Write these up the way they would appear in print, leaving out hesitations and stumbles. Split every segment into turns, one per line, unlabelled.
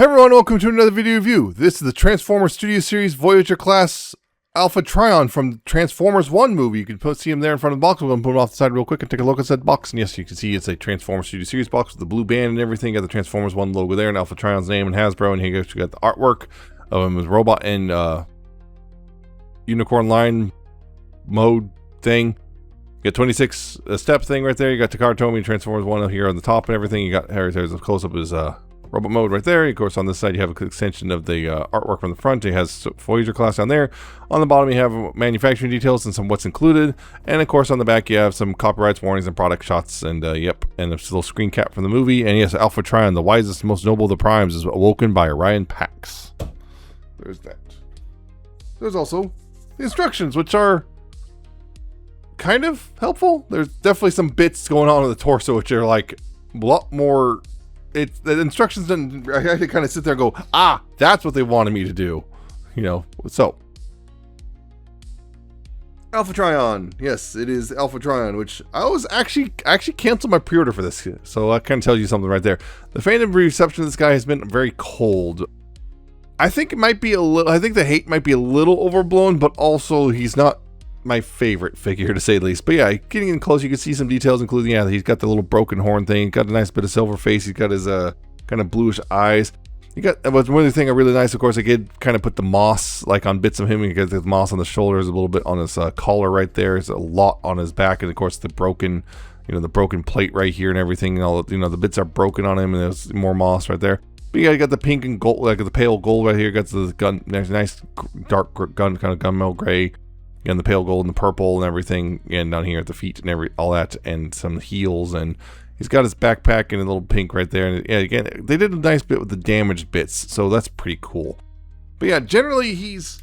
Hey everyone, welcome to another video review. This is the Transformers Studio Series Voyager class Alpha Trion from the Transformers 1 movie. You can see him there in front of the box. We're going to put him off the side real quick and take a look at that box. And yes, you can see it's a Transformers Studio Series box with the blue band and everything. Got the Transformers 1 logo there and Alpha Trion's name and Hasbro. And here you got the artwork of him as robot and unicorn line mode thing. You got 26 step thing right there. You got Takara Tomy Transformers 1 here on the top and everything. You got there's a close up is robot mode right there. Of course, on this side, you have an extension of the artwork from the front. It has Voyager class down there. On the bottom, you have manufacturing details and some what's included. And of course, on the back, you have some copyrights, warnings, and product shots. And yep, and a little screen cap from the movie. And yes, Alpha Trion, the wisest, most noble of the primes, is awoken by Orion Pax. There's that. There's also the instructions, which are kind of helpful. There's definitely some bits going on in the torso, which are like a lot more. The instructions didn't. I had to kind of sit there and go, that's what they wanted me to do, you know. So, Alpha Trion, yes, it is Alpha Trion, which I was actually canceled my pre-order for this, so that kind of tells you something right there. The fandom reception of this guy has been very cold. I think it might be a little. I think the hate might be a little overblown, but also he's not my favorite figure, to say the least. But yeah, getting in close, you can see some details, including, yeah, he's got the little broken horn thing, got a nice bit of silver face, he's got his kind of bluish eyes. You got, one other thing I really nice, of course, I did kind of put the moss, like on bits of him, you got the moss on the shoulders, a little bit on his collar right there, there's a lot on his back, and of course the broken, you know, the broken plate right here and everything, and all, you know, the bits are broken on him, and there's more moss right there. But yeah, you got the pink and gold, like the pale gold right here, you got the gun, there's a nice dark gun, kind of gunmetal gray. And the pale gold and the purple and everything, and down here at the feet and all that, and some heels, and he's got his backpack and a little pink right there. And yeah, again, they did a nice bit with the damaged bits, so that's pretty cool. But yeah, generally he's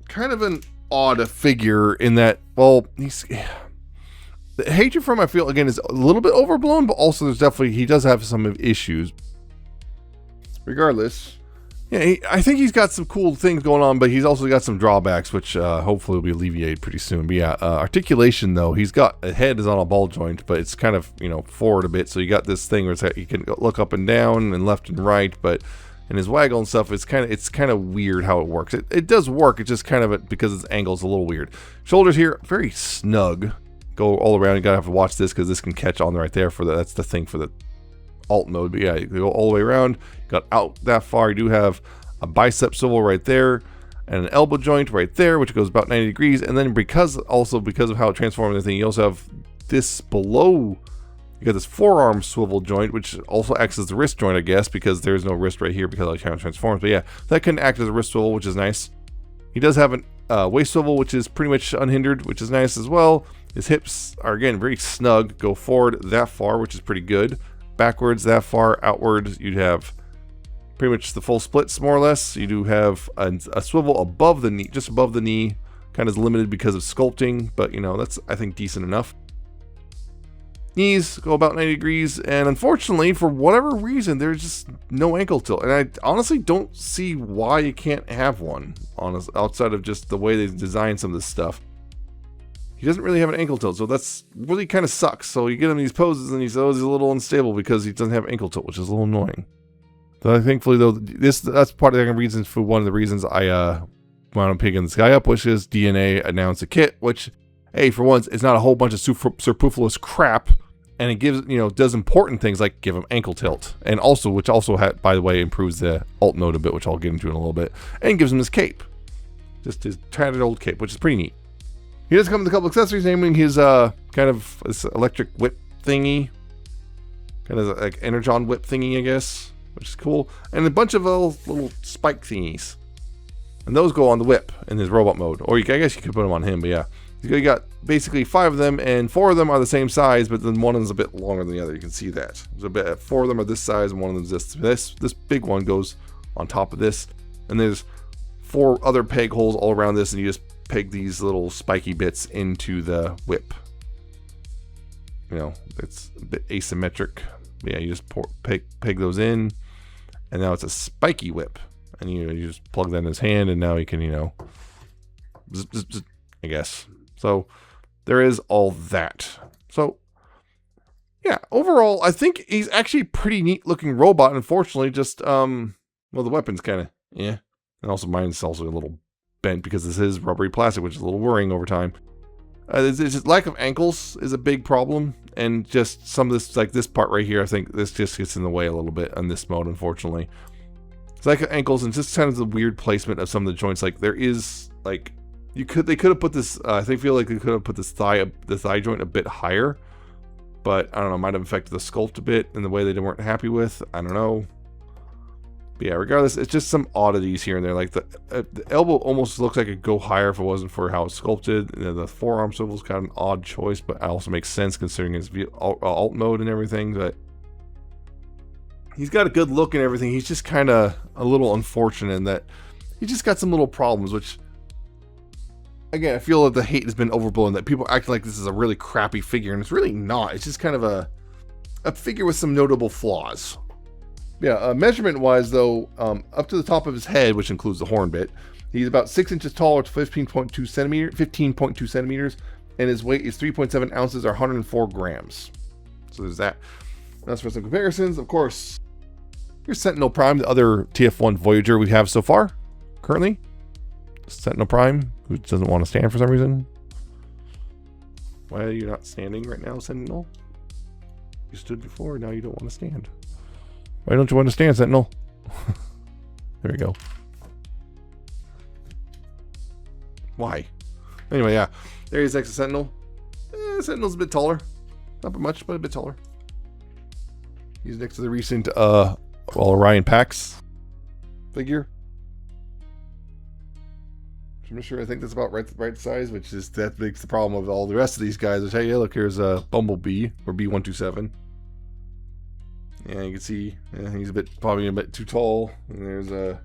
kind of an odd figure in that, well, the hatred for him, I feel, again, is a little bit overblown, but also there's definitely, he does have some issues. Regardless, yeah, I think he's got some cool things going on, but he's also got some drawbacks, which hopefully will be alleviated pretty soon. But yeah, articulation, though, he's got, a head is on a ball joint, but it's kind of, you know, forward a bit. So you got this thing where it's, you can look up and down and left and right, but in his waggle and stuff, it's kind of weird how it works. It does work, it's just kind of, because its angle is a little weird. Shoulders here, very snug. Go all around, you gotta have to watch this, because this can catch on right there for the, that's the thing for the alt mode. But yeah, you go all the way around, got out that far. You do have a bicep swivel right there and an elbow joint right there, which goes about 90 degrees. And then because of how it transforms everything, you also have this below, you got this forearm swivel joint, which also acts as the wrist joint, I guess, because there's no wrist right here because of how it transforms. But yeah, that can act as a wrist swivel, which is nice. He does have a waist swivel, which is pretty much unhindered, which is nice as well. His hips are, again, very snug, go forward that far, which is pretty good. Backwards that far, outward you'd have pretty much the full splits, more or less. You do have a swivel above the knee, just above the knee, kind of limited because of sculpting, but you know, that's, I think, decent enough. Knees go about 90 degrees, and unfortunately, for whatever reason, there's just no ankle tilt, and I honestly don't see why you can't have one, outside of just the way they design some of this stuff. He doesn't really have an ankle tilt, so that's really kind of sucks. So you get him in these poses, and he's always a little unstable because he doesn't have ankle tilt, which is a little annoying. So thankfully, though, that's part of the reasons for one of the reasons I wound up picking this guy up, which is DNA announced a kit, which, hey, for once, it's not a whole bunch of superfluous crap, and it gives, you know, does important things like give him ankle tilt, and also, which also by the way, improves the alt mode a bit, which I'll get into in a little bit, and gives him his cape, just his tattered old cape, which is pretty neat. He does come with a couple accessories, namely his kind of this electric whip thingy, kind of like energon whip thingy, I guess, which is cool, and a bunch of little spike thingies, and those go on the whip in his robot mode, or I guess you could put them on him. But yeah, you got basically 5 of them, and 4 of them are the same size, but then one of them is a bit longer than the other. You can see that there's a bit. 4 of them are this size, and one of them is this big one goes on top of this, and there's 4 other peg holes all around this, and you just peg these little spiky bits into the whip. You know, it's a bit asymmetric. But yeah, you just peg those in, and now it's a spiky whip, and you just plug that in his hand, and now he can, you know, I guess. So there is all that. So yeah, overall, I think he's actually a pretty neat looking robot. Unfortunately, just Well, the weapon's kind of, yeah. And also mine's also a little bent because this is rubbery plastic, which is a little worrying over time. It's just lack of ankles is a big problem. And just some of this, like this part right here, I think this just gets in the way a little bit on this mode, unfortunately. It's lack of ankles and just kind of the weird placement of some of the joints. Like there is, like, they could have put this, I feel like they could have put the thigh joint a bit higher. But I don't know, might have affected the sculpt a bit in the way they weren't happy with. I don't know. But yeah, regardless, it's just some oddities here and there. Like the elbow almost looks like it could go higher if it wasn't for how it's sculpted. The forearm swivel's kind of an odd choice, but it also makes sense considering his alt mode and everything. But he's got a good look and everything. He's just kind of a little unfortunate in that he just got some little problems, which, again, I feel that the hate has been overblown, that people act like this is a really crappy figure, and it's really not. It's just kind of a figure with some notable flaws. Yeah, measurement-wise, though, up to the top of his head, which includes the horn bit, he's about 6 inches tall, or 15.2 centimeters, and his weight is 3.7 ounces, or 104 grams. So there's that. That's for some comparisons. Of course, here's Sentinel Prime, the other TF1 Voyager we have so far, currently. Sentinel Prime, who doesn't want to stand for some reason. Why are you not standing right now, Sentinel? You stood before, now you don't want to stand. Why don't you want to stand, Sentinel? There we go. Why? Anyway, yeah. There he is next to Sentinel. Sentinel's a bit taller. Not by much, but a bit taller. He's next to the recent Orion Pax figure. I'm not sure. I think that's about right size, which is that makes the problem of all the rest of these guys. Which, hey, look, here's a Bumblebee or B127. Yeah, you can see he's probably a bit too tall. And there's a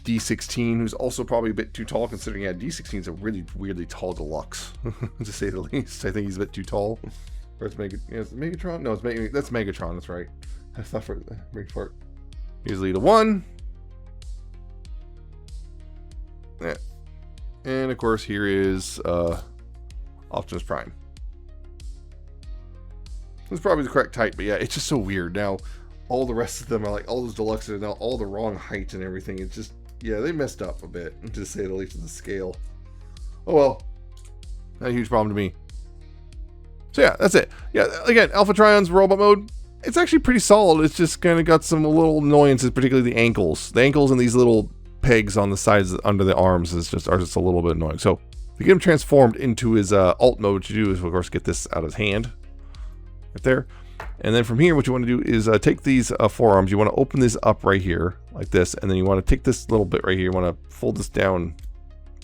D16, who's also probably a bit too tall, considering D16 is a really weirdly tall deluxe, to say the least. I think he's a bit too tall. Or it's Megatron. No, that's Megatron. That's right. That's not for big part. Here's Lita 1. Yeah. And of course, here is Optimus Prime. It's probably the correct type, but yeah, it's just so weird. Now, all the rest of them are like, all those deluxes are now all the wrong height and everything. It's just, yeah, they messed up a bit, to say the least, of the scale. Oh well, not a huge problem to me. So yeah, that's it. Yeah, again, Alpha Trion's robot mode, it's actually pretty solid. It's just kind of got some little annoyances, particularly the ankles. The ankles and these little pegs on the sides under the arms are just a little bit annoying. So to get him transformed into his alt mode, what you do is, of course, get this out of his hand. Right there. And then from here, what you want to do is take these forearms. You want to open this up right here like this, and then you want to take this little bit right here. You want to fold this down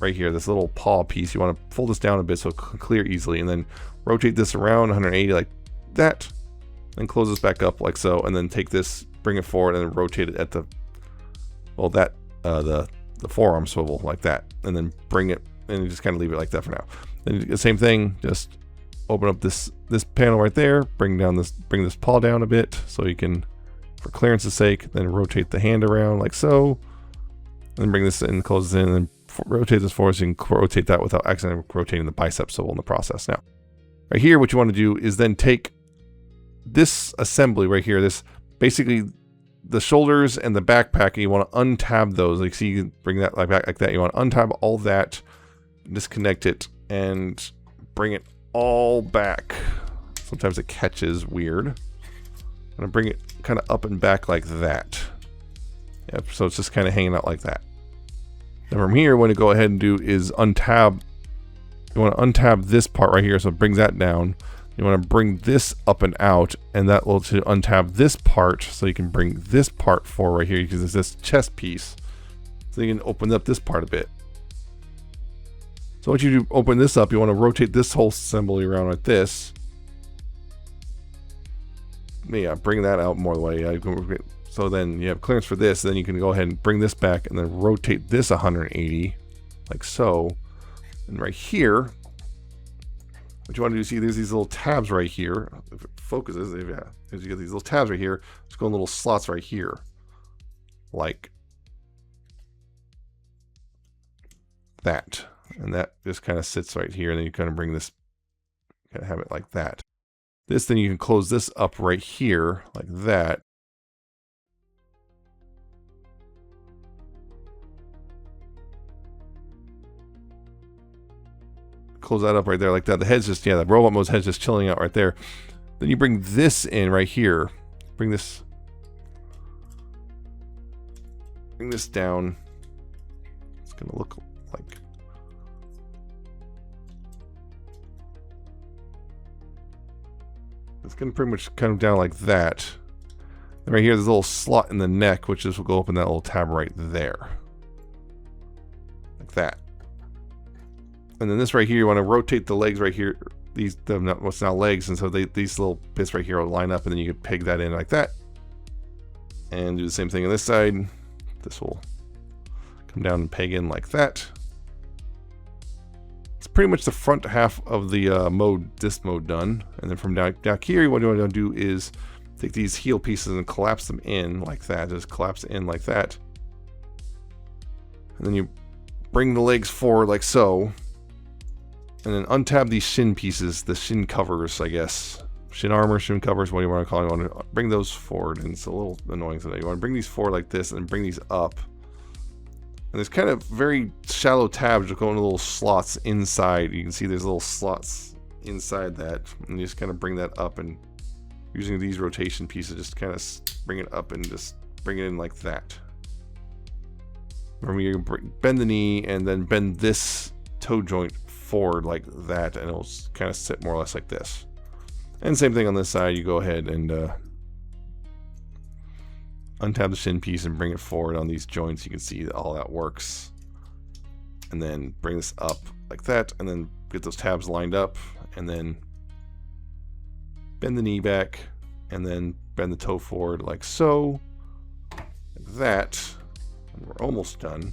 right here, this little paw piece. You want to fold this down a bit so it can clear easily, and then rotate this around 180 like that, and close this back up like so, and then take this, bring it forward, and then rotate it at the the forearm swivel like that, and then bring it, and you just kind of leave it like that for now. Then the same thing, just open up this panel right there, bring this paw down a bit so you can, for clearance's sake, then rotate the hand around like so, and bring this in, close this in, and then rotate this forward so you can rotate that without accidentally rotating the bicep swivel in the process. Now, right here, what you want to do is then take this assembly right here, this basically the shoulders and the backpack, and you want to untab those. Like, see, you can bring that like back like that. You want to untab all that, disconnect it, and bring it all back. Sometimes it catches weird. I'm gonna bring it kind of up and back like that. Yep, so it's just kind of hanging out like that. Then from here, what you go ahead and do is untab. You want to untab this part right here, so it brings that down. You want to bring this up and out, and that will to untab this part, so you can bring this part forward right here, because it's this chest piece. So you can open up this part a bit. So once you do open this up, you want to rotate this whole assembly around like this. Yeah, bring that out more the way. So then you have clearance for this, then you can go ahead and bring this back and then rotate this 180, like so. And right here, what you want to do is see there's these little tabs right here. If it focuses, yeah, as you get these little tabs right here, just go in little slots right here, like that. And that just kind of sits right here, and then you kind of bring this, kind of have it like that. This, then you can close this up right here, like that. close that up right there like that. The head's just, yeah, the robot mode's head's just chilling out right there. Then you bring this in right here. Bring this down. It's going to look like... It's going to pretty much come down like that. And right here, there's a little slot in the neck, which is will go up in that little tab right there. Like that. And then this right here, you want to rotate the legs right here. These, what's now legs, and so these little bits right here will line up, and then you can peg that in like that. And do the same thing on this side. This will come down and peg in like that. It's pretty much the front half of the this mode done. And then from down here, what you want to do is take these heel pieces and collapse them in like that. Just collapse in like that. And then you bring the legs forward like so. And then untab these shin pieces, the shin covers, I guess. Shin armor, shin covers, what do you want to call it? You want to bring those forward. And it's a little annoying today. You want to bring these forward like this and bring these up. And there's kind of very shallow tabs that go into little slots inside. You can see there's little slots inside that. And you just kind of bring that up, and using these rotation pieces, just kind of bring it up and just bring it in like that. Remember, you can bend the knee and then bend this toe joint forward like that, and it'll kind of sit more or less like this. And same thing on this side. You go ahead and untab the shin piece and bring it forward on these joints. You can see that all that works. And then bring this up like that, and then get those tabs lined up, and then bend the knee back, and then bend the toe forward like so. Like that. And we're almost done.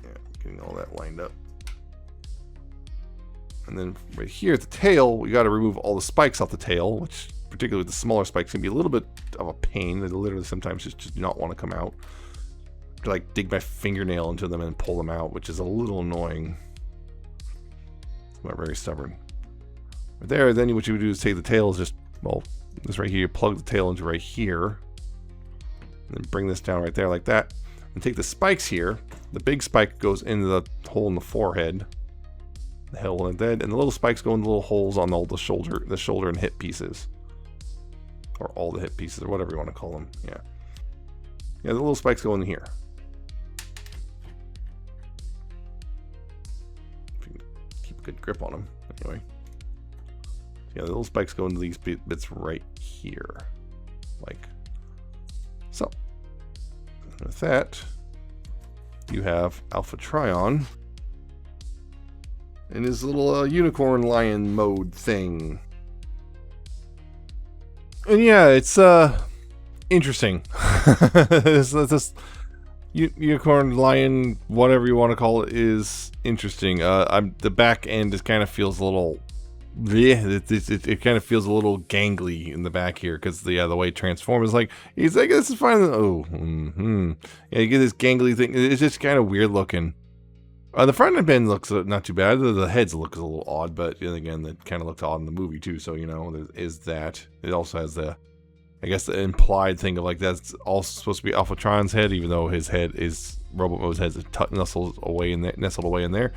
Yeah, getting all that lined up. And then right here at the tail, we got to remove all the spikes off the tail, which particularly with the smaller spikes can be a little bit of a pain. They literally sometimes just do not want to come out. To like dig my fingernail into them and pull them out, which is a little annoying. I'm not very stubborn. Right there, then what you would do is take the tail, is just, well, this right here, you plug the tail into right here. And then bring this down right there like that. And take the spikes here. The big spike goes into the hole in the forehead. The hole in the head, and the little spikes go in the little holes on all the shoulder and hip pieces. Or all the hip pieces, or whatever you want to call them. Yeah. Yeah, the little spikes go in here. If you can keep a good grip on them. Anyway. Yeah, the little spikes go into these bits right here. Like so. And with that, you have Alpha Trion and his little unicorn lion mode thing. And yeah, it's interesting. this unicorn lion, whatever you want to call it, is interesting. The back end just kind of feels a little, it kind of feels a little gangly in the back here, because the way it transforms is like, he's like, this is fine. Oh, yeah, you get this gangly thing. It's just kind of weird looking. The front end looks not too bad. The heads look a little odd, but then again, that kind of looked odd in the movie too. So, you know, there is that. It also has the, I guess, the implied thing of like that's also supposed to be Alpha Trion's head, even though his head is Robot Mode's head nestled away in there.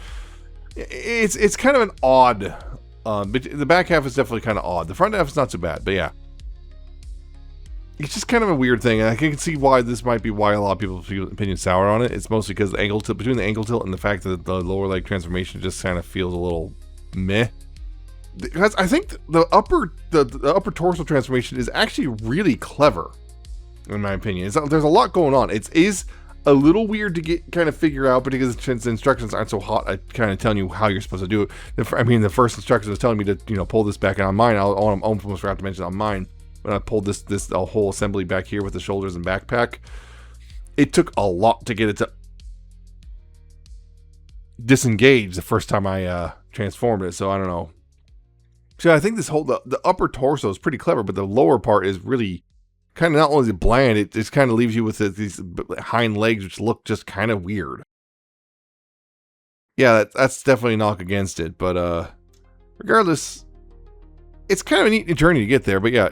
It's kind of an odd. But the back half is definitely kind of odd. The front half is not too bad, but yeah. It's just kind of a weird thing. I can see why this might be why a lot of people's opinion sour on it. It's mostly because the angle tilt, between the angle tilt and the fact that the lower leg transformation just kind of feels a little meh. Because I think the upper torso transformation is actually really clever, in my opinion. There's a lot going on. It is a little weird to kind of figure out, because the instructions aren't so hot at kind of telling you how you're supposed to do it. The first instruction was telling me to, you know, pull this back, and on mine, I almost forgot to mention on mine, when I pulled this whole assembly back here with the shoulders and backpack, it took a lot to get it to disengage the first time I transformed it. So I don't know. So I think this whole the upper torso is pretty clever, but the lower part is really kind of not only bland, it just kind of leaves you with these hind legs, which look just kind of weird. Yeah, that's definitely a knock against it, but regardless, it's kind of a neat journey to get there. But yeah,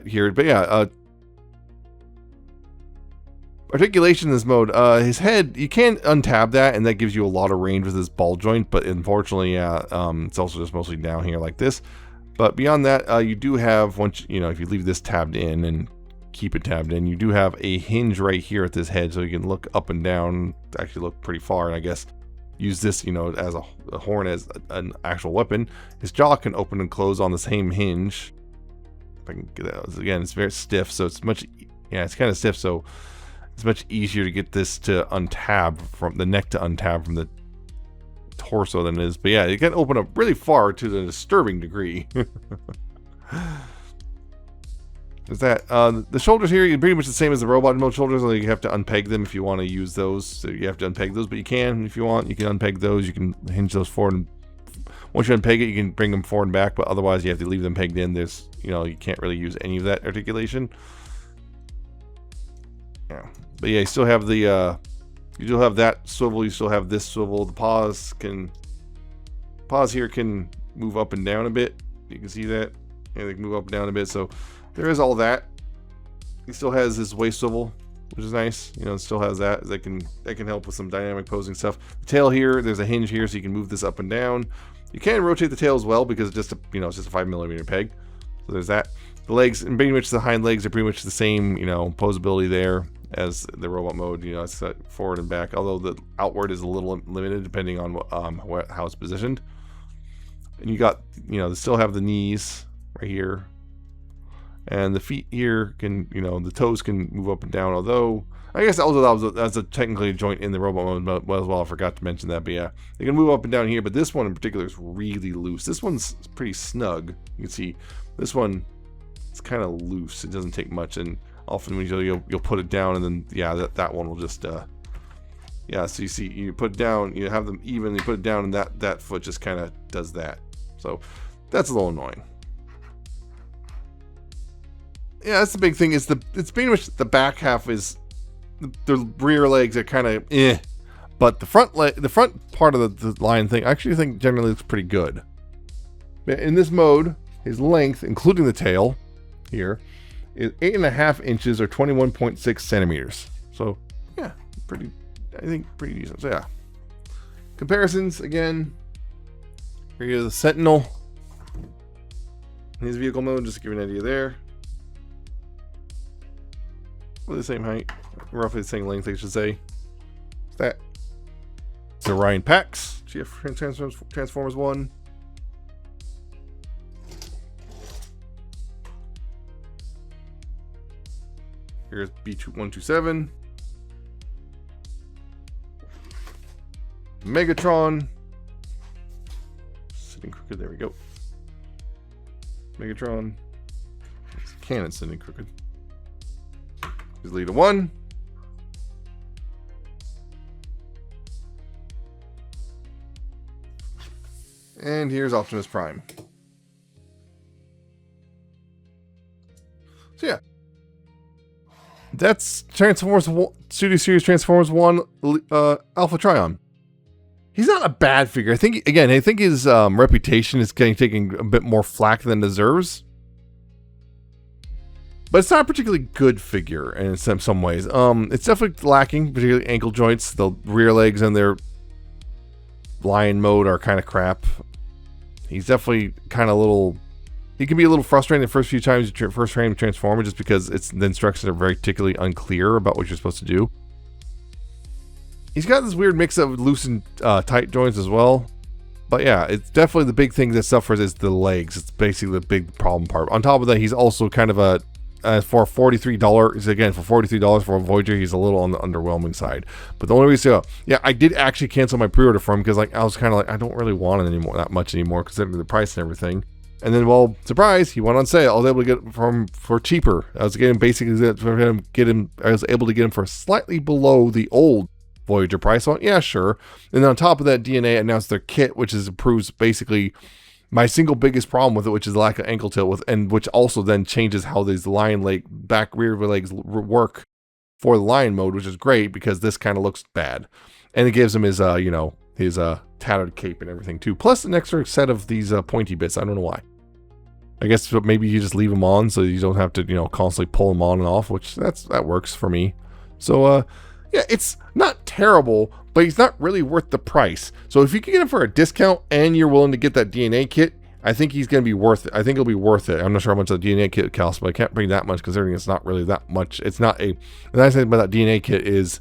Articulation in this mode, his head, you can untab that, and that gives you a lot of range with his ball joint, but unfortunately, it's also just mostly down here like this. But beyond that, you do have, once, you know, if you leave this tabbed in and keep it tabbed in, you do have a hinge right here at this head, so you can look up and down, actually look pretty far, and I guess use this, you know, as a horn as an actual weapon. His jaw can open and close on the same hinge. If I can get that, again, it's very stiff, so it's much, yeah, it's kind of stiff, so it's much easier to get this to untab from the neck to untab from the torso than it is. But yeah, it can open up really far to a disturbing degree. Is that the shoulders here? You're pretty much the same as the robot mode shoulders, although you have to unpeg them if you want to use those. So you have to unpeg those, but you can if you want. You can unpeg those. You can hinge those forward. And once you unpeg it, you can bring them forward and back. But otherwise, you have to leave them pegged in. There's, you know, you can't really use any of that articulation. Yeah, but yeah, you still have the you still have that swivel. You still have this swivel. The paws here can move up and down a bit. You can see that, and they can move up and down a bit. So there is all that. He still has his waist swivel, which is nice. You know, it still has that. That can help with some dynamic posing stuff. The tail here, there's a hinge here, so you can move this up and down. You can rotate the tail as well because it's just a, you know, it's just a 5mm peg. So there's that. The legs, and pretty much the hind legs are pretty much the same, you know, posability there as the robot mode. You know, it's forward and back, although the outward is a little limited depending on how it's positioned. And you got, you know, they still have the knees right here. And the feet here can, you know, the toes can move up and down, although I guess that's a technically a joint in the robot mode, but as well, I forgot to mention that. But yeah, they can move up and down here, but this one in particular is really loose. This one's pretty snug. You can see this one, it's kind of loose. It doesn't take much, and often when you'll put it down, and then yeah, that one will just yeah. So you see, you put it down, you have them even, you put it down, and that foot just kind of does that. So that's a little annoying. Yeah, that's the big thing. It's pretty much the back half is the rear legs are kind of but the front part of the line thing, I actually think generally looks pretty good. In this mode, his length, including the tail here, is 8.5 inches or 21.6 centimeters. So yeah, I think pretty decent. So yeah, comparisons again. Here's the Sentinel. His vehicle mode, just to give you an idea there. The same height, roughly the same length, I should say. That. It's the Orion Pax, GF Transformers 1. Here's B127. Megatron. Sitting crooked, there we go. Megatron. It's cannon sitting crooked. Here's Leader 1. And here's Optimus Prime. So yeah. That's Transformers Studio Series Transformers 1 Alpha Trion. He's not a bad figure. I think his reputation is taking a bit more flack than it deserves. But it's not a particularly good figure in some ways. It's definitely lacking, particularly ankle joints. The rear legs and their lion mode are kind of crap. He's definitely kind of he can be a little frustrating the first few times you first train him to transform, just because the instructions are very particularly unclear about what you're supposed to do. He's got this weird mix of loose and tight joints as well. But yeah, it's definitely the big thing that suffers is the legs. It's basically the big problem part. On top of that, he's also kind of for $43, again, for $43 for a Voyager, he's a little on the underwhelming side. But the only reason, yeah, I did actually cancel my pre-order for him because I was kind of like, I don't really want it that much anymore, considering the price and everything. And then, well, surprise, he went on sale. I was able to get it for cheaper. I was able to get him for slightly below the old Voyager price. So yeah, sure. And then on top of that, DNA announced their kit, which improves basically my single biggest problem with it, which is the lack of ankle tilt, and which also then changes how these lion leg back rear legs work for the lion mode, which is great because this kind of looks bad, and it gives him his his tattered cape and everything too, plus an extra set of these pointy bits. I don't know why. I guess maybe you just leave them on so you don't have to constantly pull them on and off, which that works for me. So, yeah, it's not terrible, but he's not really worth the price. So if you can get him for a discount and you're willing to get that DNA kit, I think he's going to be worth it. I think it'll be worth it. I'm not sure how much the DNA kit costs, but I can't bring that much considering it's not really that much. It's not a... The nice thing about that DNA kit is,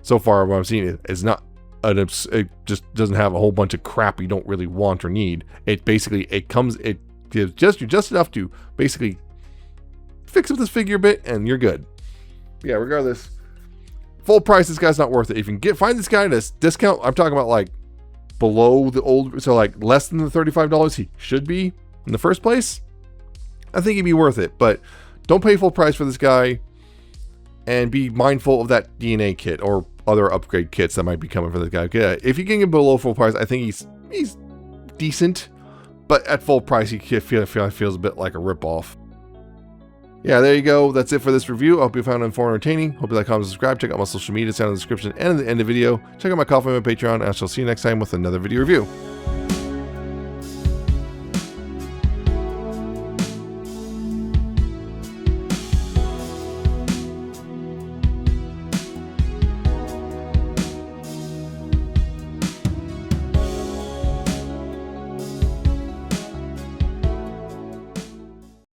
so far what I've seen, it's not... It just doesn't have a whole bunch of crap you don't really want or need. It basically, it gives just enough to basically fix up this figure a bit and you're good. Yeah, regardless, full price, this guy's not worth it. If you can find this guy at a discount, I'm talking about like below the old, so like less than the $35 he should be in the first place, I think he'd be worth it. But don't pay full price for this guy, and be mindful of that DNA kit or other upgrade kits that might be coming for this guy. Yeah, if you can get below full price, I think he's decent, but at full price he feels a bit like a ripoff. Yeah, there you go. That's it for this review. I hope you found it informative and entertaining. Hope you like, comment, subscribe. Check out my social media down in the description and in the end of the video. Check out my Ko-Fi and my Patreon, and I shall see you next time with another video review.